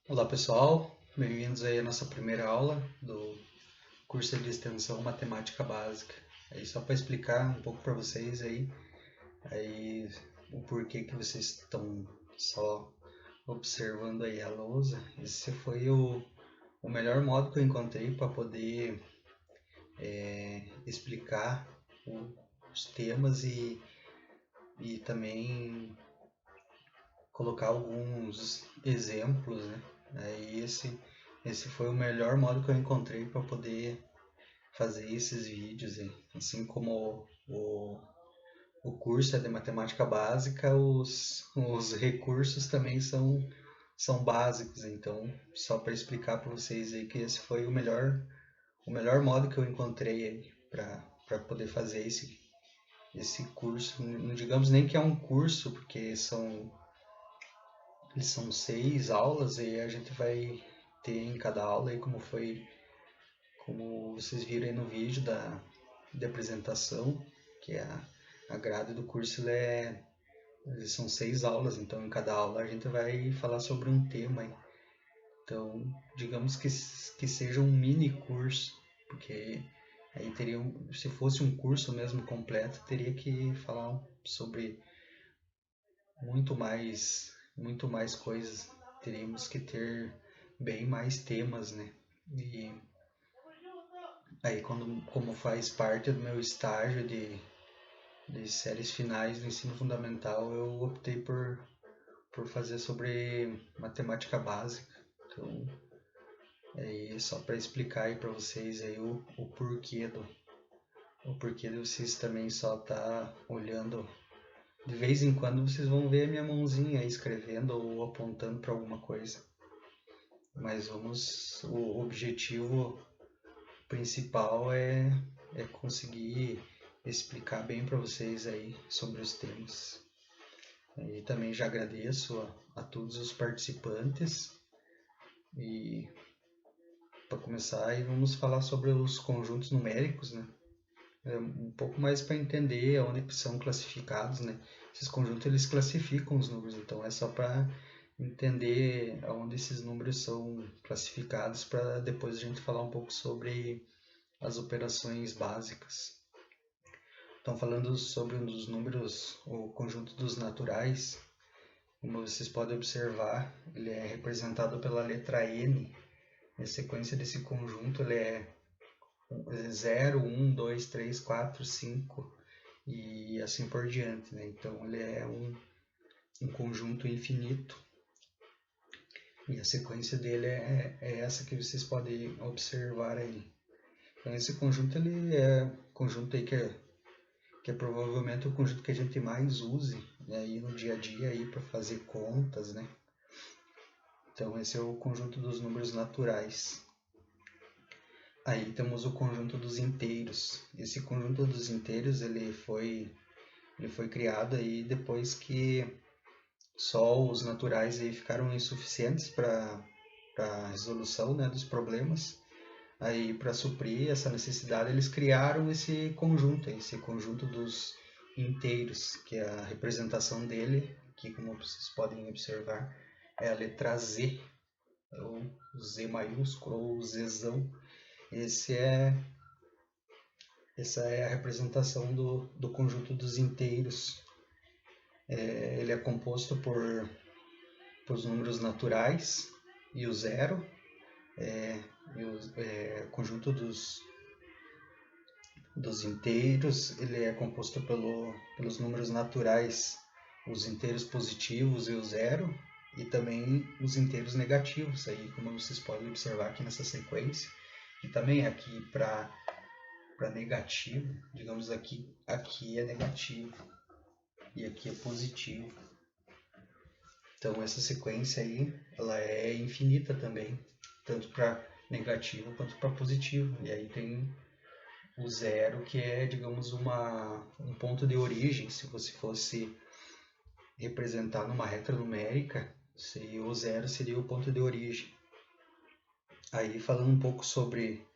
Olá pessoal, bem-vindos aí à nossa primeira aula do curso de extensão Matemática Básica. Aí só para explicar um pouco para vocês aí o porquê que vocês estão só observando aí a lousa. Esse foi o melhor modo que eu encontrei para poder explicar os temas e também colocar alguns exemplos, né? Aí esse foi o melhor modo que eu encontrei para poder fazer esses vídeos, assim como o curso é de matemática básica, os recursos também são básicos, então só para explicar para vocês aí que esse foi o melhor modo que eu encontrei aí para poder fazer esse curso. Não digamos nem que é um curso, porque são 6 aulas e a gente vai ter em cada aula aí como vocês viram aí no vídeo de apresentação, que é a grade do curso são 6 aulas, então em cada aula a gente vai falar sobre um tema. Então, digamos que seja um mini curso, porque aí teria, se fosse um curso mesmo completo, teria que falar sobre muito mais coisas. Teríamos que ter bem mais temas, né? E aí, como faz parte do meu estágio de séries finais do ensino fundamental, eu optei por fazer sobre matemática básica. Então, é só para explicar aí para vocês aí o porquê de vocês também só tá olhando. De vez em quando vocês vão ver a minha mãozinha aí escrevendo ou apontando para alguma coisa. Mas o objetivo principal é conseguir explicar bem para vocês aí sobre os temas. E também já agradeço a todos os participantes. E para começar, aí vamos falar sobre os conjuntos numéricos, né? Um pouco mais para entender onde são classificados, né? Esses conjuntos eles classificam os números, então é só para entender aonde esses números são classificados para depois a gente falar um pouco sobre as operações básicas. Então, falando sobre um dos números, o conjunto dos naturais, como vocês podem observar, ele é representado pela letra N. A sequência desse conjunto ele é 0, 1, 2, 3, 4, 5 e assim por diante, né? Então, ele é um conjunto infinito e a sequência dele é essa que vocês podem observar aí. Então, esse conjunto ele é um conjunto aí que é provavelmente o conjunto que a gente mais use, né, aí no dia a dia aí para fazer contas, né? Então esse é o conjunto dos números naturais. Aí temos o conjunto dos inteiros. Esse conjunto dos inteiros ele foi criado aí depois que só os naturais aí ficaram insuficientes para a resolução, né, dos problemas. Aí para suprir essa necessidade eles criaram esse conjunto dos inteiros, que é a representação dele, que como vocês podem observar é a letra Z, ou Z maiúsculo, ou Zzão. Esse é, essa é a representação do conjunto dos inteiros. Ele é composto por os números naturais e o zero, o conjunto dos inteiros, ele é composto pelos números naturais, os inteiros positivos e o zero, e também os inteiros negativos, aí como vocês podem observar aqui nessa sequência, e também aqui para negativo, digamos aqui é negativo e aqui é positivo. Então essa sequência aí, ela é infinita também, tanto para negativo quanto para positivo. E aí tem o zero, que é, digamos, um ponto de origem. Se você fosse representar numa reta numérica, o zero seria o ponto de origem. Aí, falando um pouco sobre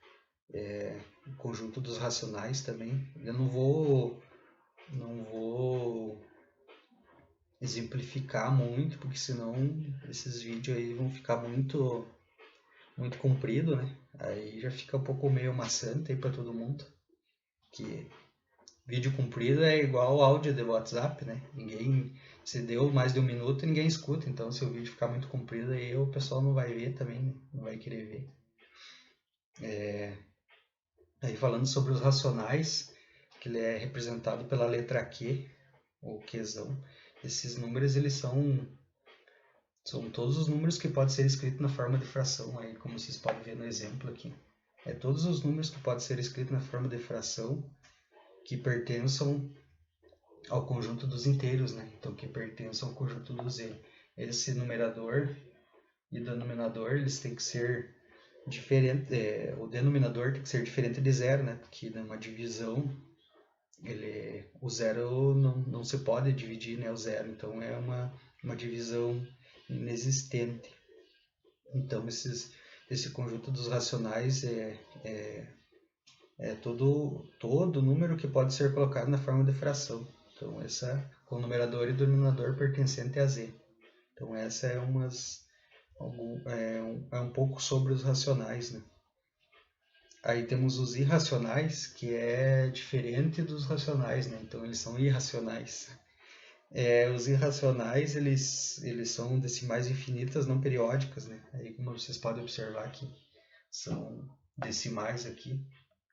o conjunto dos racionais também, eu não vou exemplificar muito, porque senão esses vídeos aí vão ficar muito comprido, né? Aí já fica um pouco meio maçante aí para todo mundo. Que vídeo comprido é igual áudio de WhatsApp, né? Ninguém, se deu mais de 1 minuto, ninguém escuta. Então, se o vídeo ficar muito comprido, aí o pessoal não vai ver também, né? Não vai querer ver. Aí falando sobre os racionais, que ele é representado pela letra Q, ou Qzão. Esses números, eles são todos os números que podem ser escritos na forma de fração, aí como vocês podem ver no exemplo aqui. É todos os números que podem ser escritos na forma de fração que pertençam ao conjunto dos inteiros, né? Então, que pertençam ao conjunto dos z. Esse numerador e denominador, eles têm que ser diferentes. O denominador tem que ser diferente de zero, né? Porque numa divisão, o zero não se pode dividir, né? O zero. Então, é uma divisão inexistente. Então, esse conjunto dos racionais é todo número que pode ser colocado na forma de fração. Então, com o numerador e denominador pertencente a z. Então, essa é um pouco sobre os racionais, né? Aí temos os irracionais, que é diferente dos racionais, né? Então, eles são irracionais. Os irracionais, eles são decimais infinitas não periódicas, né? Aí, como vocês podem observar aqui, são decimais aqui.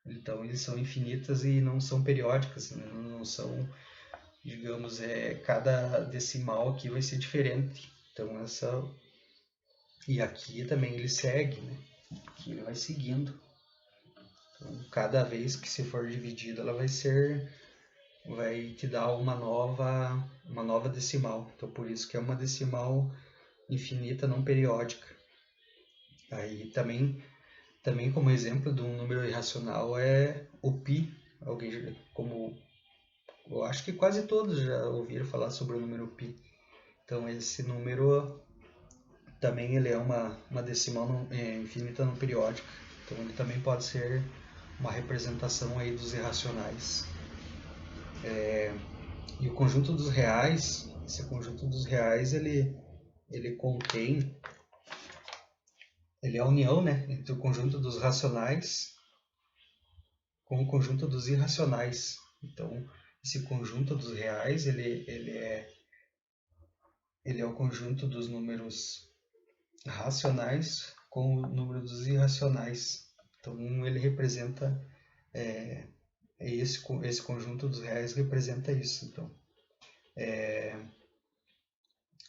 Então, eles são infinitas e não são periódicas, né? Não são, digamos, cada decimal aqui vai ser diferente. Então, e aqui também ele segue, né? Aqui ele vai seguindo. Então, cada vez que se for dividida, ela vai te dar uma nova decimal. Então, por isso que é uma decimal infinita não periódica. Aí também como exemplo de um número irracional é o π. Eu acho que quase todos já ouviram falar sobre o número π. Então, esse número também ele é uma decimal infinita não periódica. Então, ele também pode ser uma representação aí dos irracionais. E o conjunto dos reais, esse conjunto dos reais, ele contém, ele é a união, né, entre o conjunto dos racionais com o conjunto dos irracionais. Então, esse conjunto dos reais, ele é o conjunto dos números racionais com o número dos irracionais. Então, ele representa, esse conjunto dos reais representa isso. Então,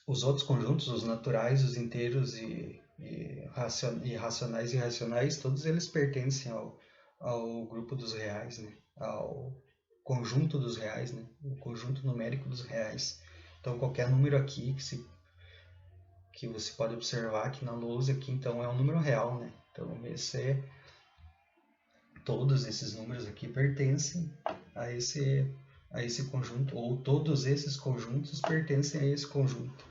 os outros conjuntos, os naturais, os inteiros e racionais e irracionais, todos eles pertencem ao grupo dos reais, né? Ao conjunto dos reais, né? O conjunto numérico dos reais. Então, qualquer número aqui que você pode observar aqui na lousa, aqui, então é um número real, né? Então, todos esses números aqui pertencem a esse conjunto, ou todos esses conjuntos pertencem a esse conjunto.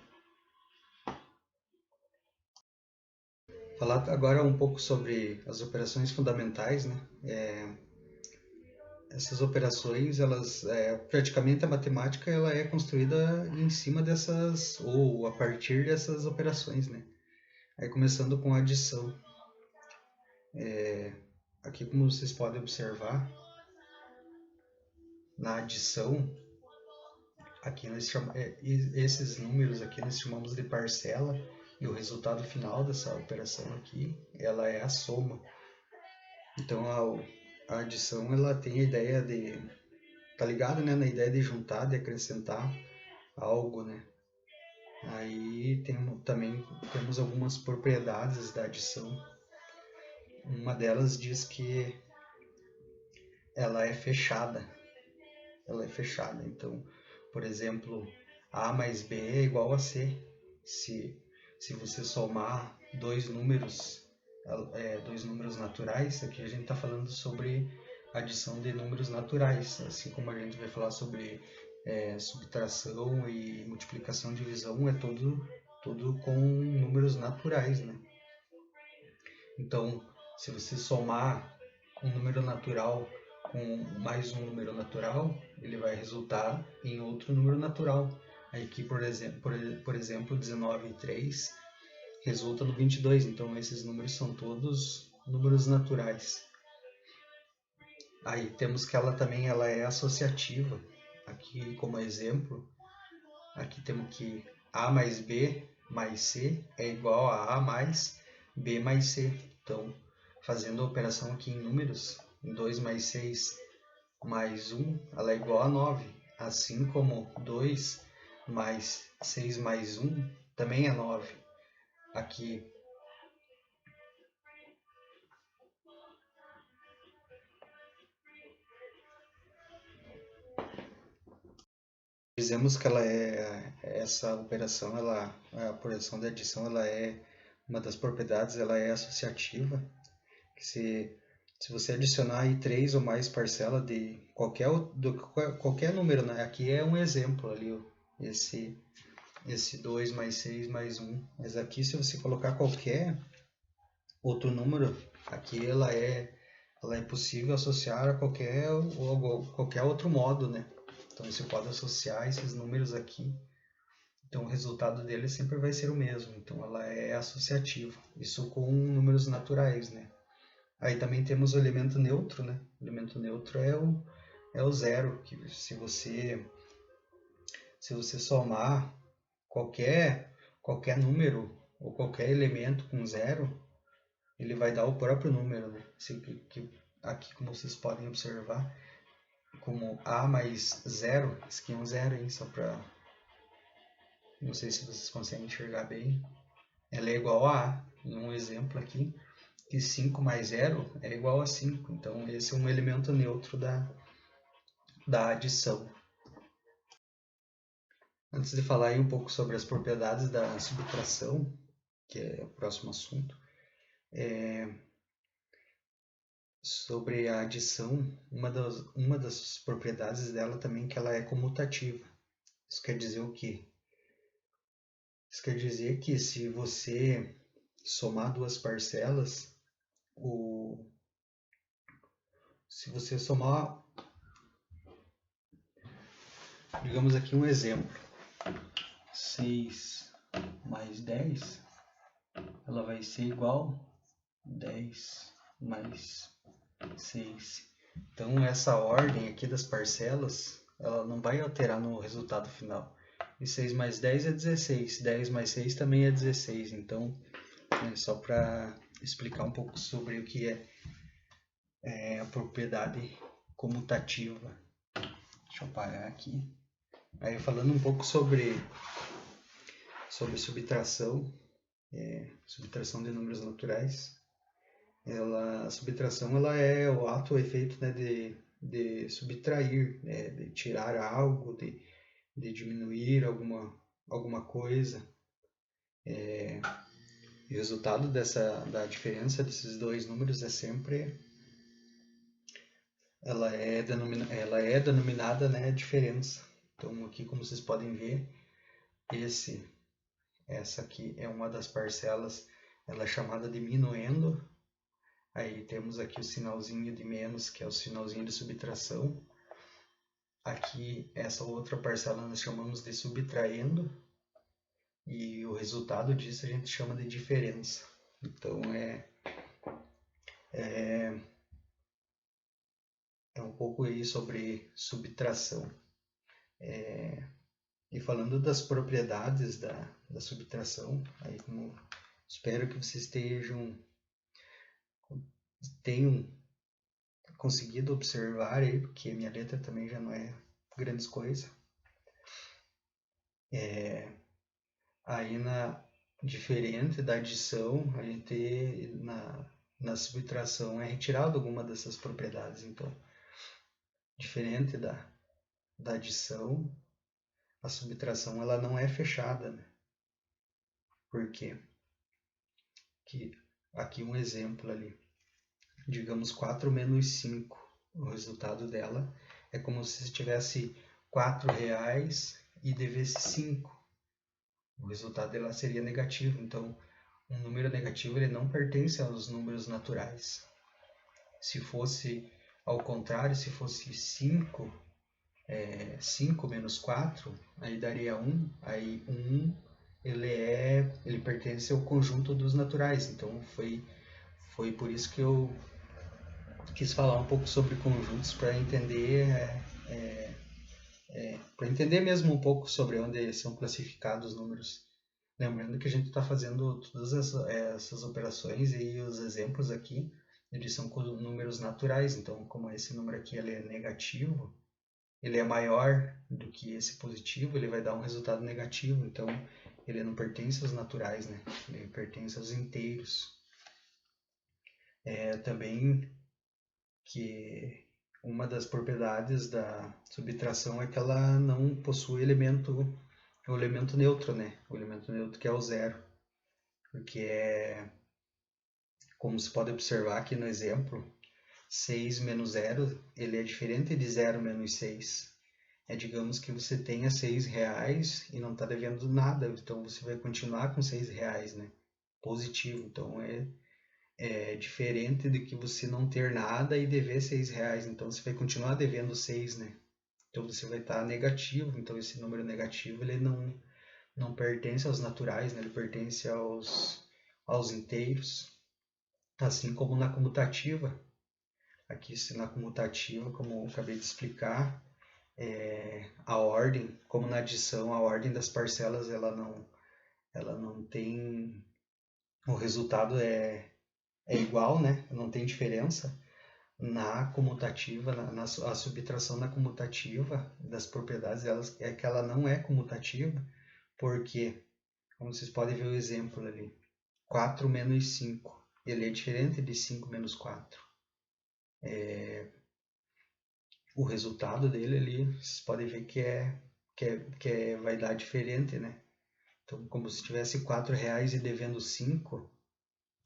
Falar agora um pouco sobre as operações fundamentais, né? Essas operações, praticamente a matemática ela é construída em cima dessas, ou a partir dessas operações, né? Aí começando com a adição. Aqui como vocês podem observar, na adição, aqui esses números aqui nós chamamos de parcela, e o resultado final dessa operação aqui, ela é a soma. Então a adição ela tem a ideia de, tá ligado, né, na ideia de juntar, de acrescentar algo, né? Aí também temos algumas propriedades da adição. Uma delas diz que ela é fechada. Então, por exemplo, A mais B é igual a C. Se você somar dois números naturais, aqui a gente está falando sobre adição de números naturais, assim como a gente vai falar sobre subtração e multiplicação e divisão, é tudo com números naturais, né? Então, se você somar um número natural com mais um número natural, ele vai resultar em outro número natural. Aqui, por exemplo, 19 e 3 resulta no 22, então esses números são todos números naturais. Aí temos que ela também é associativa. Aqui como exemplo, aqui temos que A mais B mais C é igual a A mais B mais C. Então, fazendo a operação aqui em números, 2 mais 6 mais 1, ela é igual a 9. Assim como 2 mais 6 mais 1 também é 9. Aqui dizemos que essa operação, a operação de adição, ela é uma das propriedades, ela é associativa. Que se você adicionar aí 3 ou mais parcelas de qualquer número, né? Aqui é um exemplo ali, esse 2 mais 6 mais 1. Mas aqui, se você colocar qualquer outro número, aqui ela é possível associar a qualquer outro modo, né? Então você pode associar esses números aqui. Então o resultado dele sempre vai ser o mesmo. Então ela é associativa. Isso com números naturais, né? Aí também temos o elemento neutro, né? O elemento neutro é o zero, que se você somar qualquer número ou qualquer elemento com zero, ele vai dar o próprio número, né? Aqui, como vocês podem observar, como A mais zero, isso aqui é um zero, hein? Só para... Não sei se vocês conseguem enxergar bem. Ela é igual a A, em um exemplo aqui, que 5 mais 0 é igual a 5. Então, esse é um elemento neutro da adição. Antes de falar aí um pouco sobre as propriedades da subtração, que é o próximo assunto, sobre a adição, uma das propriedades dela também é que ela é comutativa. Isso quer dizer o quê? Isso quer dizer que se você somar duas parcelas, se você somar, digamos aqui um exemplo, 6 mais 10, ela vai ser igual a 10 mais 6. Então, essa ordem aqui das parcelas, ela não vai alterar no resultado final. E 6 mais 10 é 16, 10 mais 6 também é 16. Então, só para explicar um pouco sobre o que é a propriedade comutativa. Deixa eu apagar aqui. Aí, falando um pouco sobre subtração, subtração de números naturais. A subtração ela é o ato ou efeito, né, de subtrair, né, de tirar algo, de diminuir alguma coisa. O resultado da diferença desses dois números é sempre ela é denominada, né, diferença. Então aqui, como vocês podem ver, essa aqui é uma das parcelas, ela é chamada de minuendo. Aí temos aqui o sinalzinho de menos, que é o sinalzinho de subtração. Aqui, essa outra parcela nós chamamos de subtraindo. E o resultado disso a gente chama de diferença. Então, é um pouco aí sobre subtração. E falando das propriedades da subtração, aí espero que vocês tenham conseguido observar aí, porque minha letra também já não é grandes coisas. Aí diferente da adição, a gente na subtração é retirado alguma dessas propriedades. Então, diferente da adição, a subtração ela não é fechada, né? Por quê? Aqui um exemplo ali. Digamos 4 menos 5. O resultado dela é como se tivesse R$4 e devesse 5. O resultado dela seria negativo. Então, um número negativo ele não pertence aos números naturais. Se fosse ao contrário, se fosse 5, 5 menos 4, aí daria 1. Aí 1 ele pertence ao conjunto dos naturais. Então foi por isso que eu quis falar um pouco sobre conjuntos para entender mesmo um pouco sobre onde são classificados os números. Lembrando que a gente está fazendo todas essas operações e os exemplos aqui, eles são com números naturais. Então, como esse número aqui ele é negativo, ele é maior do que esse positivo, ele vai dar um resultado negativo. Então, ele não pertence aos naturais, né? Ele pertence aos inteiros. Também que uma das propriedades da subtração é que ela não possui o elemento neutro, né? O elemento neutro que é o zero. Porque como se pode observar aqui no exemplo, 6 menos 0, ele é diferente de 0 menos 6. Digamos que você tenha R$ 6 e não está devendo nada, então você vai continuar com R$ 6, né? Positivo. Então é diferente de que você não ter nada e dever R$ 6. Então você vai continuar devendo 6, né? Então você vai estar negativo. Então esse número negativo ele não pertence aos naturais, né? Ele pertence aos inteiros. Assim como na comutativa. Aqui, se na comutativa, como eu acabei de explicar, a ordem, como na adição, a ordem das parcelas ela não tem, o resultado é igual, né? Não tem diferença. Na comutativa, a subtração na comutativa das propriedades é que ela não é comutativa, porque, como vocês podem ver o exemplo ali, 4 menos 5, ele é diferente de 5 menos 4. O resultado dele ali, vocês podem ver que vai dar diferente, né? Então, como se tivesse R$ 4 e devendo 5,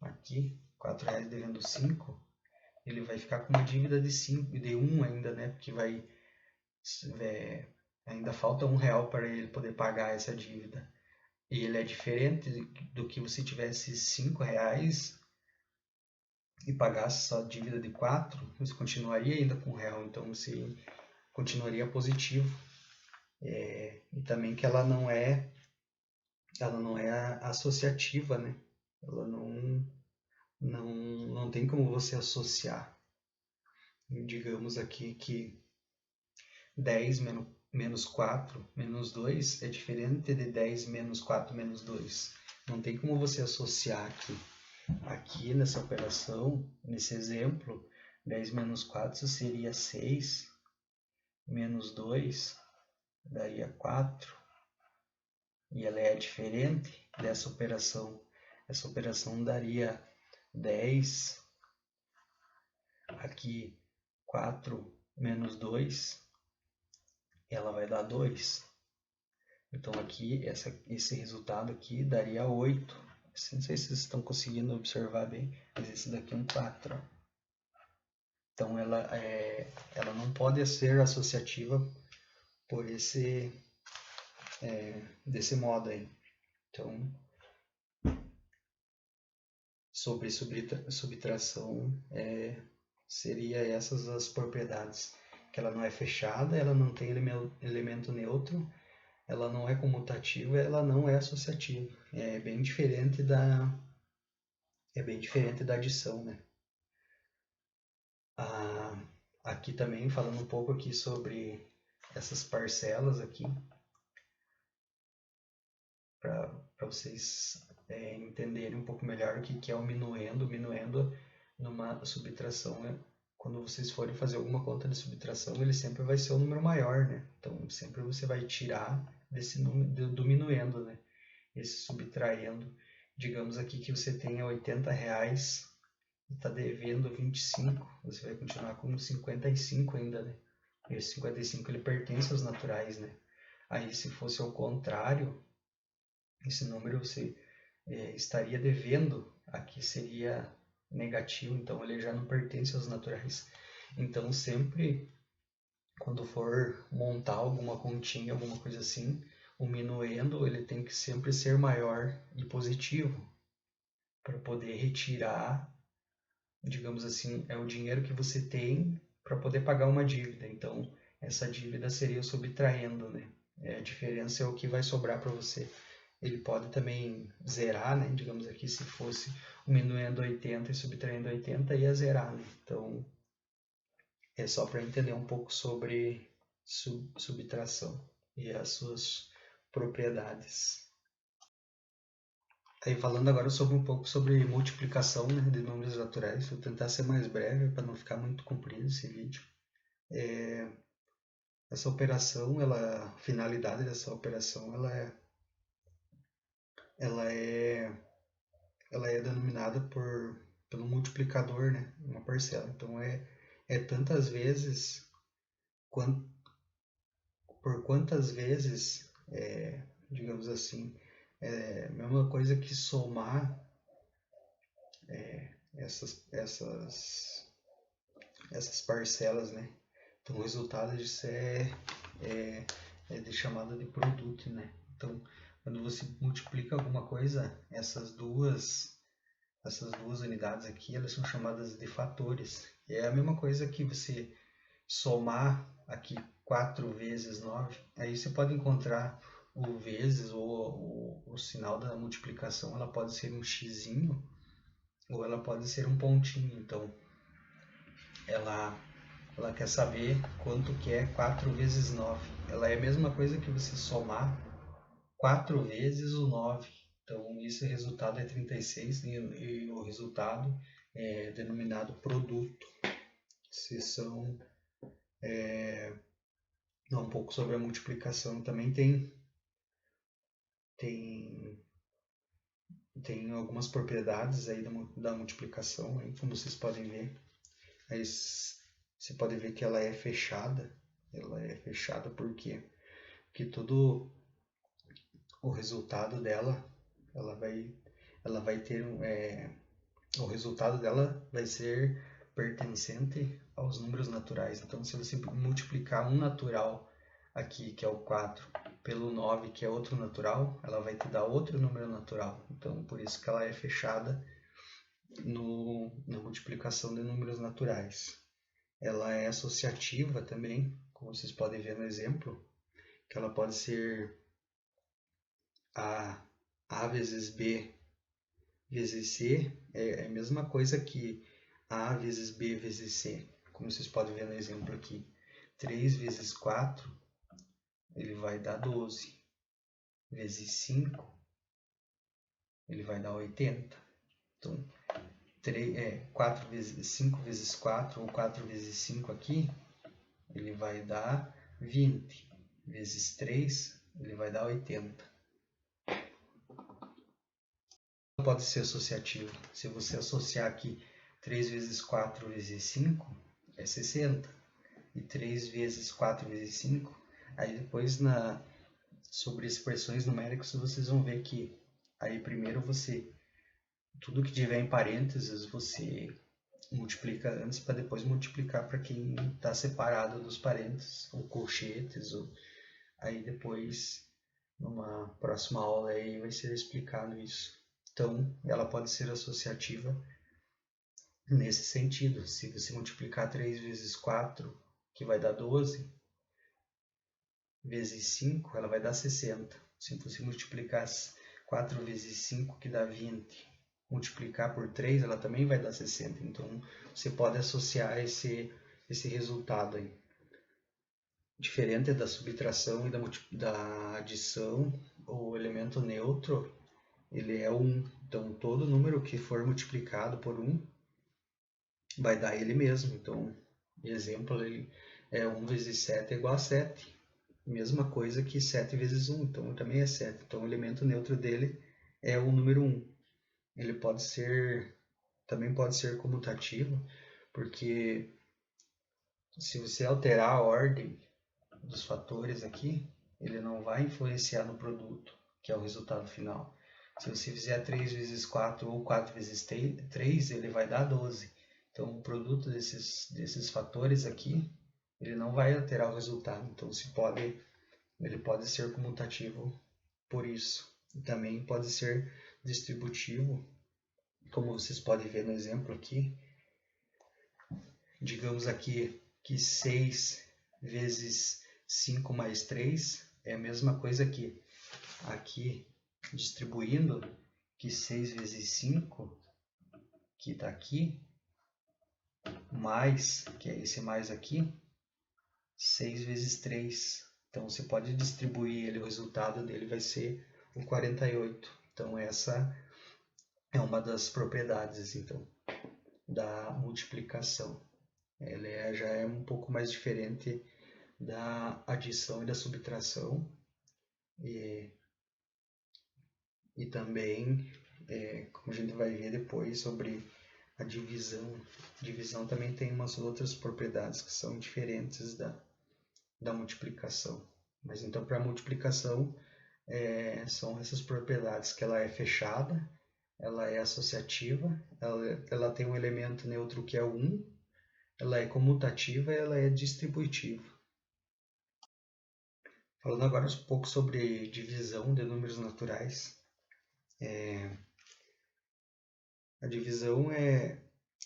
aqui, R$ 4 devendo 5, ele vai ficar com uma dívida de 1 ainda, né? Porque ainda falta R$ 1 para ele poder pagar essa dívida. E ele é diferente do que você tivesse R$ 5 e pagasse só dívida de 4, você continuaria ainda com R$1, então você continuaria positivo. E também que ela não é associativa, né? Ela não tem como você associar. Digamos aqui que 10 menos 4 menos 2 é diferente de 10 menos 4 menos 2. Não tem como você associar aqui. Aqui nessa operação, nesse exemplo, 10 menos 4 seria 6, menos 2 daria 4, e ela é diferente dessa operação. Essa operação daria 10, aqui 4 menos 2, ela vai dar 2. Então aqui, esse resultado aqui daria 8. Não sei se vocês estão conseguindo observar bem, mas esse daqui é um 4. Ó. Então ela não pode ser associativa por desse modo aí. Então, sobre subtração, seria essas as propriedades. Que ela não é fechada, ela não tem elemento neutro, ela não é comutativa, ela não é associativa. É bem diferente da adição, né? Aqui também, falando um pouco aqui sobre essas parcelas aqui, para vocês entenderem um pouco melhor o que é o minuendo. O minuendo numa subtração, né? Quando vocês forem fazer alguma conta de subtração, ele sempre vai ser o número maior, né? Então, sempre você vai tirar desse número do minuendo, né? Esse subtraindo. Digamos aqui que você tenha R$80 e está devendo 25, você vai continuar com 55 ainda, né? E esse 55 ele pertence aos naturais, né? Aí, se fosse ao contrário, esse número você estaria devendo, aqui seria negativo, então ele já não pertence aos naturais. Então, sempre quando for montar alguma continha, alguma coisa assim, o minuendo ele tem que sempre ser maior e positivo para poder retirar, digamos assim, é o dinheiro que você tem para poder pagar uma dívida. Então, essa dívida seria o subtraindo, né? A diferença é o que vai sobrar para você. Ele pode também zerar, né? Digamos aqui, se fosse diminuindo 80 e subtraindo 80, ia zerar, né? Então, é só para entender um pouco sobre subtração e as suas propriedades. Aí falando agora sobre um pouco sobre multiplicação, né, de números naturais, vou tentar ser mais breve para não ficar muito comprido esse vídeo. Essa operação, a finalidade dessa operação, ela é, ela é denominada pelo multiplicador, né, uma parcela. Então é tantas vezes por quantas vezes, digamos assim, é a mesma coisa que somar essas parcelas, né? Então o resultado disso é de chamada de produto, né? Então quando você multiplica alguma coisa, essas duas unidades aqui, elas são chamadas de fatores. E é a mesma coisa que você somar aqui 4 vezes 9, aí você pode encontrar o vezes ou o sinal da multiplicação, ela pode ser um xizinho ou ela pode ser um pontinho. Então ela quer saber quanto que é 4 vezes 9. Ela é a mesma coisa que você somar 4 vezes o 9. Então, esse resultado é 36 e o resultado é denominado produto. Se são um pouco sobre a multiplicação, também tem algumas propriedades aí da multiplicação, aí, como vocês podem ver. Aí você pode ver que ela é fechada. Ela é fechada por quê? Porque todo o resultado dela, ela vai ter o resultado dela vai ser pertencente aos números naturais. Então, se você multiplicar um natural aqui, que é o 4, pelo 9, que é outro natural, ela vai te dar outro número natural. Então, por isso que ela é fechada na multiplicação de números naturais. Ela é associativa também, como vocês podem ver no exemplo, que ela pode ser A vezes B vezes C, é a mesma coisa que A vezes B vezes C, como vocês podem ver no exemplo aqui. 3 vezes 4, ele vai dar 12, vezes 5, ele vai dar 80. Então, 4 vezes 5 vezes 4, ou 4 vezes 5 aqui, ele vai dar 20, vezes 3, ele vai dar 80. Pode ser associativo. Se você associar aqui 3 vezes 4 vezes 5, é 60. E 3 vezes 4 vezes 5, aí depois sobre expressões numéricas vocês vão ver que aí primeiro tudo que tiver em parênteses, você multiplica antes para depois multiplicar para quem está separado dos parênteses, ou colchetes, aí depois, numa próxima aula, aí vai ser explicado isso. Então, ela pode ser associativa nesse sentido. Se você multiplicar 3 vezes 4, que vai dar 12, vezes 5, ela vai dar 60. Se você multiplicar 4 vezes 5, que dá 20, multiplicar por 3, ela também vai dar 60. Então, você pode associar esse resultado aí. Diferente da subtração e da adição, o elemento neutro, ele é 1. Então, todo número que for multiplicado por 1 vai dar ele mesmo. Então, exemplo, ele 1 vezes 7 é igual a 7. Mesma coisa que 7 vezes 1, então também é 7. Então o elemento neutro dele é o número 1. Ele também pode ser comutativo, porque se você alterar a ordem dos fatores aqui, ele não vai influenciar no produto, que é o resultado final. Se você fizer 3 vezes 4 ou 4 vezes 3, ele vai dar 12. Então o produto desses fatores aqui, ele não vai alterar o resultado. Então ele pode ser comutativo por isso. E também pode ser distributivo, como vocês podem ver no exemplo aqui. Digamos aqui que 6 vezes 5 mais 3 é a mesma coisa que aqui distribuindo, que 6 vezes 5, que está aqui, mais, que é esse mais aqui, 6 vezes 3. Então você pode distribuir ele, o resultado dele vai ser o 48. Então essa é uma das propriedades então, da multiplicação. Ela já é um pouco mais diferente da adição e da subtração. E também, como a gente vai ver depois, sobre a divisão. A divisão também tem umas outras propriedades que são diferentes da multiplicação. Mas então, para a multiplicação, são essas propriedades, que ela é fechada, ela é associativa, ela tem um elemento neutro que é 1, ela é comutativa e ela é distributiva. Falando agora um pouco sobre divisão de números naturais. A divisão é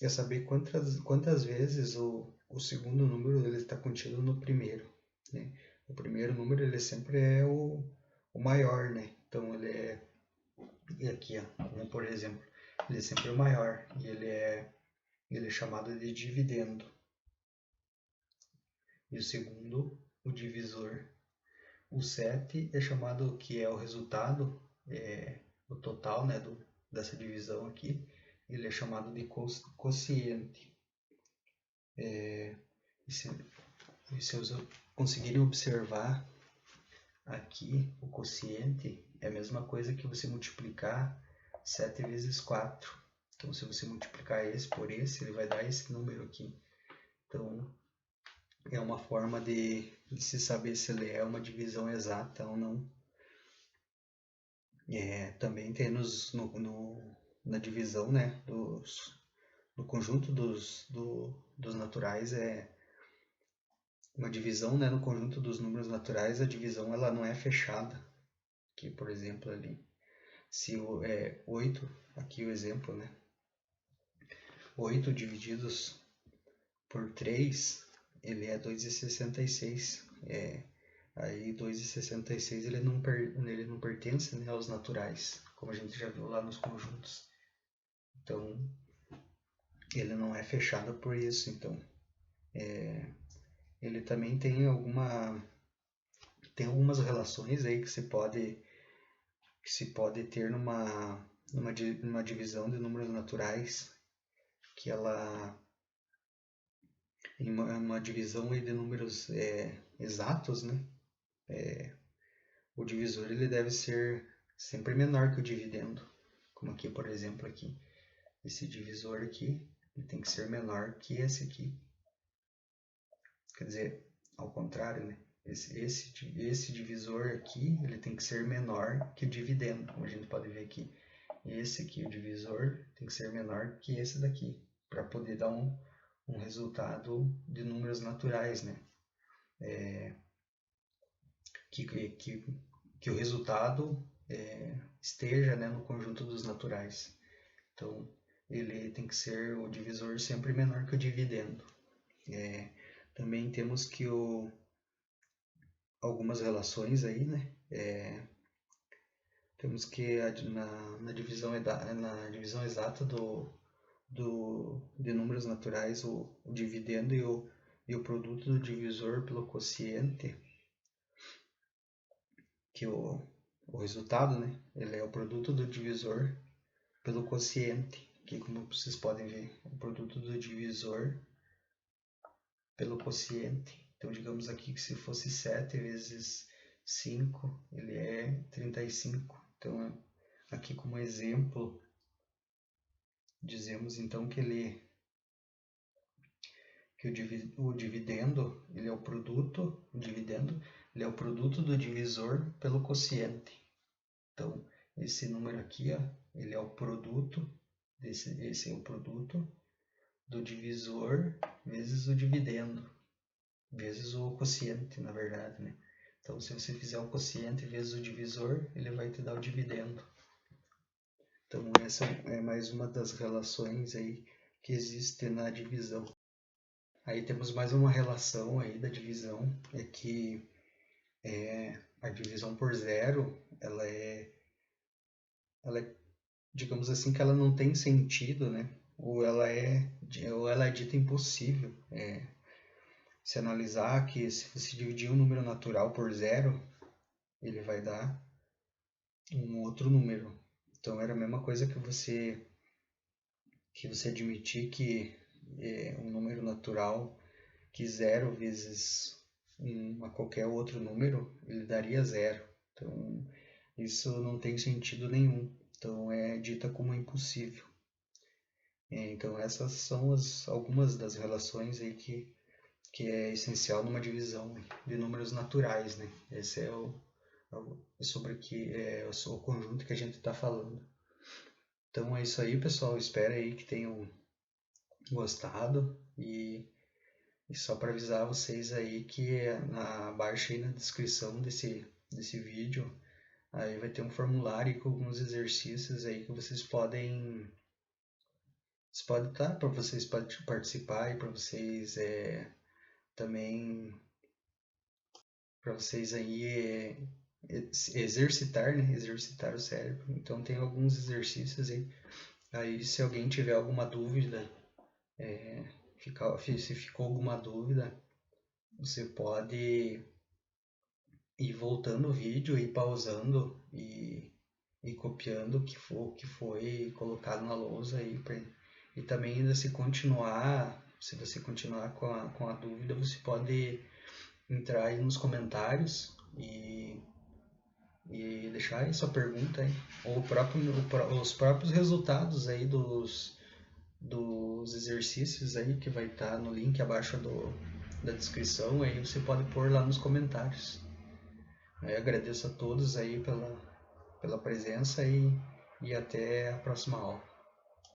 saber quantas vezes o segundo número está contido no primeiro. Né? O primeiro número ele sempre é o maior, né? Então ele é, e aqui, ó, como por exemplo, ele é sempre o maior e ele é chamado de dividendo. E o segundo, o divisor. O 7 é chamado, que é o resultado, o total, né, dessa divisão aqui, ele é chamado de quociente. E se vocês conseguirem observar aqui, o quociente é a mesma coisa que você multiplicar 7 vezes 4. Então, se você multiplicar esse por esse, ele vai dar esse número aqui. Então, é uma forma de se saber se ele é uma divisão exata ou não. Também tem na divisão, né, no conjunto dos naturais, uma divisão, né, no conjunto dos números naturais, a divisão ela não é fechada. Aqui, por exemplo, ali, se 8, aqui o exemplo, né, 8 divididos por 3, ele é 2,66. Aí 2,66 ele não pertence, né, aos naturais, como a gente já viu lá nos conjuntos. Então, ele não é fechado por isso. Então, ele também tem algumas relações aí que se pode ter numa divisão de números naturais, que ela em uma divisão aí de números exatos, né? O divisor ele deve ser sempre menor que o dividendo, como aqui, por exemplo, aqui. Esse divisor aqui ele tem que ser menor que esse aqui. Quer dizer, ao contrário, né? Esse divisor aqui ele tem que ser menor que o dividendo, como a gente pode ver aqui. Esse aqui, o divisor, tem que ser menor que esse daqui, para poder dar um resultado de números naturais, né? Que o resultado esteja, né, no conjunto dos naturais. Então, ele tem que ser o divisor sempre menor que o dividendo. Também temos que algumas relações aí, né? Temos que na divisão exata de números naturais, o dividendo e o produto do divisor pelo quociente, que o resultado, né, ele é o produto do divisor pelo quociente, que como vocês podem ver, o produto do divisor pelo quociente. Então, digamos aqui que se fosse 7 vezes 5, ele é 35. Então, aqui como exemplo, dizemos então que o dividendo, ele é o produto, ele é o produto do divisor pelo quociente. Então, esse número aqui, ó, ele é o produto, esse é o produto do divisor vezes o dividendo, vezes o quociente, na verdade, né? Então, se você fizer o quociente vezes o divisor, ele vai te dar o dividendo. Então, essa é mais uma das relações aí que existe na divisão. Aí temos mais uma relação aí da divisão, é que a divisão por zero, ela é, digamos assim, que ela não tem sentido, né? Ou ela é dita impossível. Se analisar que se você dividir um número natural por zero, ele vai dar um outro número. Então era a mesma coisa que você admitir que um número natural, que zero vezes a qualquer outro número, ele daria zero. Então isso não tem sentido nenhum. Então é dita como impossível. Então essas são algumas das relações aí que é essencial numa divisão de números naturais, né? Esse é sobre o conjunto que a gente está falando. Então é isso aí, pessoal. Espero aí que tenham gostado e só para avisar vocês aí que abaixo aí na descrição desse vídeo aí vai ter um formulário com alguns exercícios aí que vocês podem estar para vocês participar e para vocês também para vocês aí exercitar, né? Exercitar o cérebro. Então tem alguns exercícios aí. Aí se alguém tiver alguma dúvida, se ficou alguma dúvida, você pode ir voltando o vídeo, ir pausando e copiando o que foi colocado na lousa aí e também ainda se você continuar com a dúvida, você pode entrar aí nos comentários e deixar aí sua pergunta aí, ou os próprios resultados aí dos exercícios aí que vai estar no link abaixo da descrição, aí você pode pôr lá nos comentários. Eu agradeço a todos aí pela presença e até a próxima aula.